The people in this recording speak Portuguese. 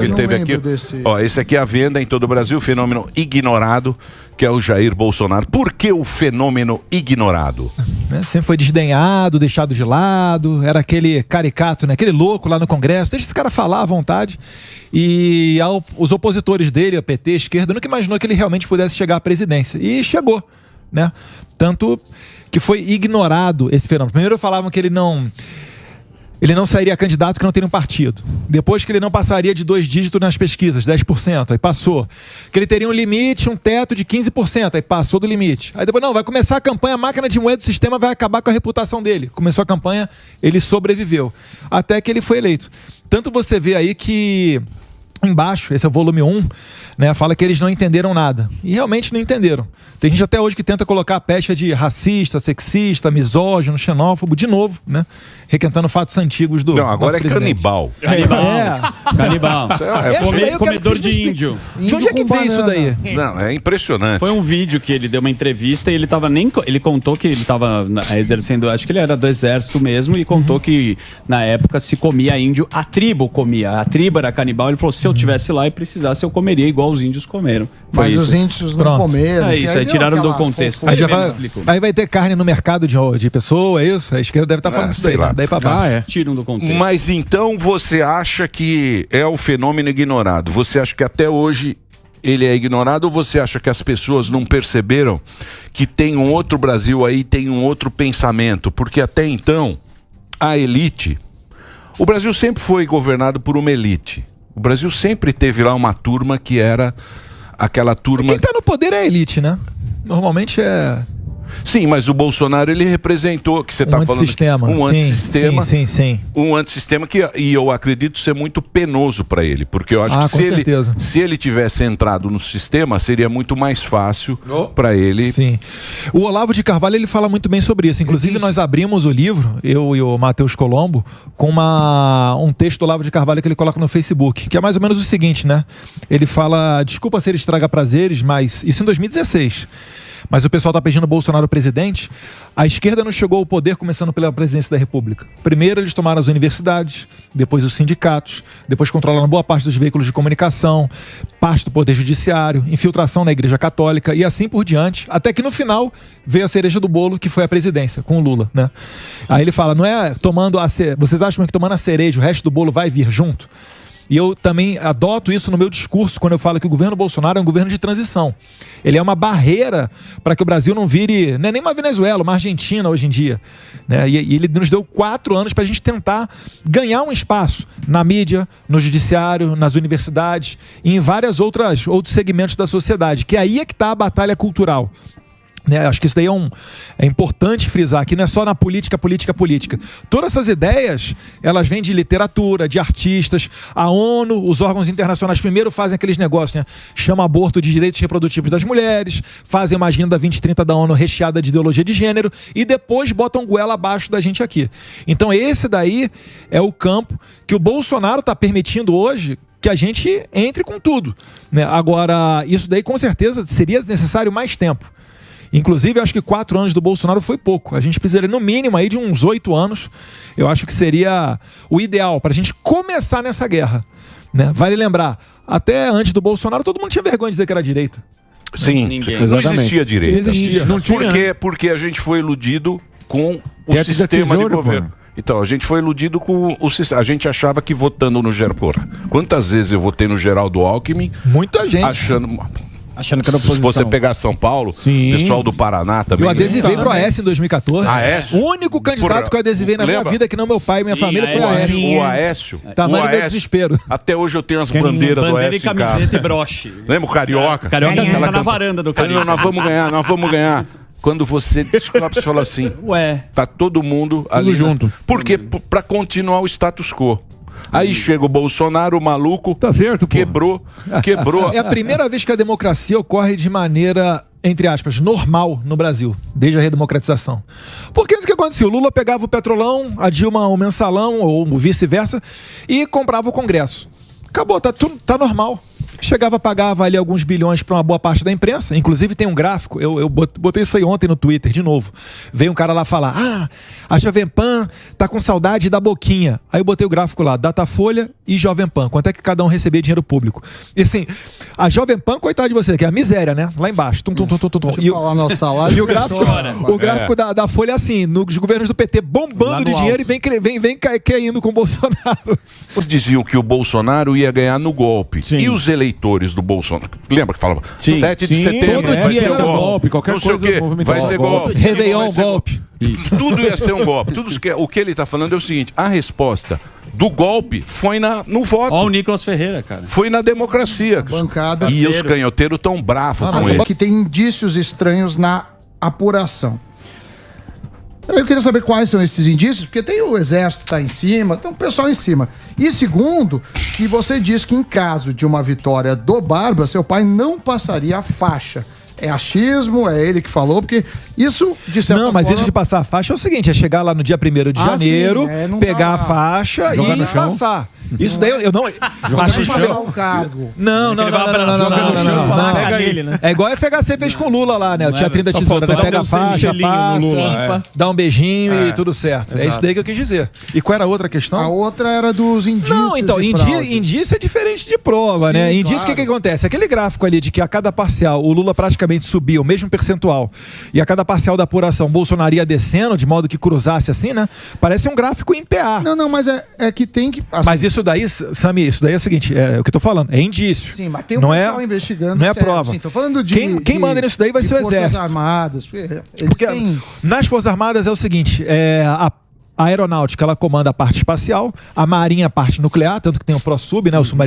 Ele teve aqui, ó, esse aqui é a venda em todo o Brasil, fenômeno ignorado, que é o Jair Bolsonaro. Por que o fenômeno ignorado? Sempre foi desdenhado, deixado de lado, era aquele caricato, né? Aquele louco lá no Congresso, deixa esse cara falar à vontade. E os opositores dele, a PT, a esquerda, nunca imaginou que ele realmente pudesse chegar à presidência. E chegou, né? Tanto que foi ignorado esse fenômeno. Primeiro falavam que ele não sairia candidato, que não teria um partido. Depois que ele não passaria de 2 dígitos nas pesquisas, 10%, aí passou. Que ele teria um limite, um teto de 15%, aí passou do limite. Aí depois, não, vai começar a campanha, a máquina de moeda do sistema vai acabar com a reputação dele. Começou a campanha, ele sobreviveu. Até que ele foi eleito. Tanto você vê aí que embaixo, esse é o volume 1, né, fala que eles não entenderam nada. E realmente não entenderam. Tem gente até hoje que tenta colocar a pecha de racista, sexista, misógino, xenófobo, de novo, né? Requentando fatos antigos do... Não, agora é canibal. Canibal. Comedor de índio. De onde é que veio isso daí? Não, é impressionante. Foi um vídeo que ele deu uma entrevista e ele contou que ele estava exercendo, acho que ele era do exército mesmo, e contou que na época se comia índio, a tribo comia, a tribo era canibal. Ele falou, se eu estivesse lá e precisasse, eu comeria igual os índios comeram. Mas os índios não comeram. É isso, aí tiraram do contexto. Aí vai ter carne no mercado de pessoa, é isso? A esquerda deve estar falando isso daí, né? Daí pra baixo. Tiram do contexto. Mas então você acha que é o fenômeno ignorado? Você acha que até hoje ele é ignorado, ou você acha que as pessoas não perceberam que tem um outro Brasil aí, tem um outro pensamento? Porque até então, a elite... O Brasil sempre foi governado por uma elite. O Brasil sempre teve lá uma turma que era aquela turma... Quem está no poder é a elite, né? Normalmente é... Sim, mas o Bolsonaro, ele representou, que você está falando, um antissistema. Sim. Um antissistema que, e eu acredito ser muito penoso para ele, porque eu acho que se ele tivesse entrado no sistema, seria muito mais fácil para ele. Sim. O Olavo de Carvalho, ele fala muito bem sobre isso. Inclusive, nós abrimos o livro, eu e o Matheus Colombo, com um texto do Olavo de Carvalho que ele coloca no Facebook, que é mais ou menos o seguinte, né? Ele fala, desculpa ser estraga prazeres, mas isso em 2016. Mas o pessoal está pedindo Bolsonaro presidente. A esquerda não chegou ao poder começando pela presidência da República. Primeiro eles tomaram as universidades, depois os sindicatos, depois controlaram boa parte dos veículos de comunicação, parte do poder judiciário, infiltração na Igreja Católica e assim por diante, até que no final veio a cereja do bolo, que foi a presidência, com o Lula, né? Aí ele fala, não é tomando vocês acham que tomando a cereja o resto do bolo vai vir junto? E eu também adoto isso no meu discurso quando eu falo que o governo Bolsonaro é um governo de transição. Ele é uma barreira para que o Brasil não vire, não é nem uma Venezuela, uma Argentina hoje em dia, né? E ele nos deu 4 anos para a gente tentar ganhar um espaço na mídia, no judiciário, nas universidades e em vários outros segmentos da sociedade, que aí é que está a batalha cultural. Acho que isso daí é importante frisar, que não é só na política. Todas essas ideias, elas vêm de literatura, de artistas. A ONU, os órgãos internacionais primeiro fazem aqueles negócios, né? Chama aborto de direitos reprodutivos das mulheres, fazem uma agenda 2030 da ONU recheada de ideologia de gênero e depois botam goela abaixo da gente aqui. Então esse daí é o campo que o Bolsonaro está permitindo hoje que a gente entre com tudo, né? Agora, isso daí com certeza seria necessário mais tempo. Inclusive, eu acho que 4 anos do Bolsonaro foi pouco. A gente precisaria, no mínimo, aí de uns 8 anos. Eu acho que seria o ideal para a gente começar nessa guerra, né? Vale lembrar, até antes do Bolsonaro, todo mundo tinha vergonha de dizer que era direita. Sim, não existia direita. Não tinha. Porque a gente foi iludido com o sistema de governo. Então, a gente foi iludido com o sistema. A gente achava que votando no Geraldo... Quantas vezes eu votei no Geraldo Alckmin? Muita gente. Achando que era oposição. Se você pegar São Paulo, pessoal do Paraná também. Eu adesivei pro Aécio em 2014. Aécio? O único candidato que eu adesivei na minha vida, que não meu pai e minha família, foi o Aécio. O Aécio. Tamanho do desespero. Até hoje eu tenho as bandeiras do Aécio em casa. Camiseta e broche. Lembra o Carioca? Carioca tá na varanda do Carioca. Nós vamos ganhar. Quando você descobre, você fala assim, tá todo mundo ali junto. Porque para continuar o status quo. Aí chega o Bolsonaro, o maluco, tá certo, quebrou. É a primeira vez que a democracia ocorre de maneira, entre aspas, normal no Brasil, desde a redemocratização. Porque antes o que acontecia? O Lula pegava o Petrolão, a Dilma o Mensalão, ou vice-versa, e comprava o Congresso. Acabou, tá normal. pagava ali alguns bilhões para uma boa parte da imprensa. Inclusive tem um gráfico, eu botei isso aí ontem no Twitter, de novo. Veio um cara lá falar, a Jovem Pan tá com saudade da Boquinha. Aí eu botei o gráfico lá, Datafolha e Jovem Pan. Quanto é que cada um recebia dinheiro público? E assim, a Jovem Pan, coitado de você, que é a miséria, né? Lá embaixo. E o gráfico da Folha é assim, nos governos do PT bombando de dinheiro e vem caindo com o Bolsonaro. Eles diziam que o Bolsonaro ia ganhar no golpe. Sim. E os eleitores do Bolsonaro? Lembra que falavam? 7 de setembro todo vai dia ser era golpe, qualquer não sei coisa o quê, movimento vai ser golpe. Réveillon, golpe. Tudo ia ser um golpe. O que ele está falando é o seguinte, a resposta do golpe foi no voto. Ó o Nicolas Ferreira, cara. Foi na democracia. Bancada. E os canhoteiros tão bravos com ele. Que tem indícios estranhos na apuração. Eu queria saber quais são esses indícios, porque tem o exército que tá em cima, tem o pessoal em cima. E segundo, que você diz que em caso de uma vitória do Barba, seu pai não passaria a faixa. É achismo, é ele que falou, porque isso, de certa Não, mas forma... isso de passar a faixa é o seguinte, é chegar lá no dia 1º de janeiro, pegar a faixa e passar. Isso daí eu não... Jogar o cargo. Não. É igual a FHC fez com o Lula lá, né? Eu tinha 30 tesouras, né? Pega a faixa, passa, dá um beijinho e tudo certo. É isso daí que eu quis dizer. E qual era a outra questão? A outra era dos indícios. Não, então, indício é diferente de prova, né? Indício, o que acontece? Aquele gráfico ali de que a cada parcial o Lula praticamente subia o mesmo percentual e a cada parcial da apuração o Bolsonaro ia descendo, de modo que cruzasse assim, né? Parece um gráfico em PA. Não, mas é que tem que... Assim, mas isso daí, Sami, isso daí é o seguinte, é o que eu tô falando, é indício. Sim, mas tem um não pessoal investigando. Não é prova. Sim, tô falando de... Quem manda nisso daí vai ser o Exército. Forças Armadas. Porque nas Forças Armadas é o seguinte, a aeronáutica, ela comanda a parte espacial, a marinha a parte nuclear, tanto que tem o ProSub, né, o submarino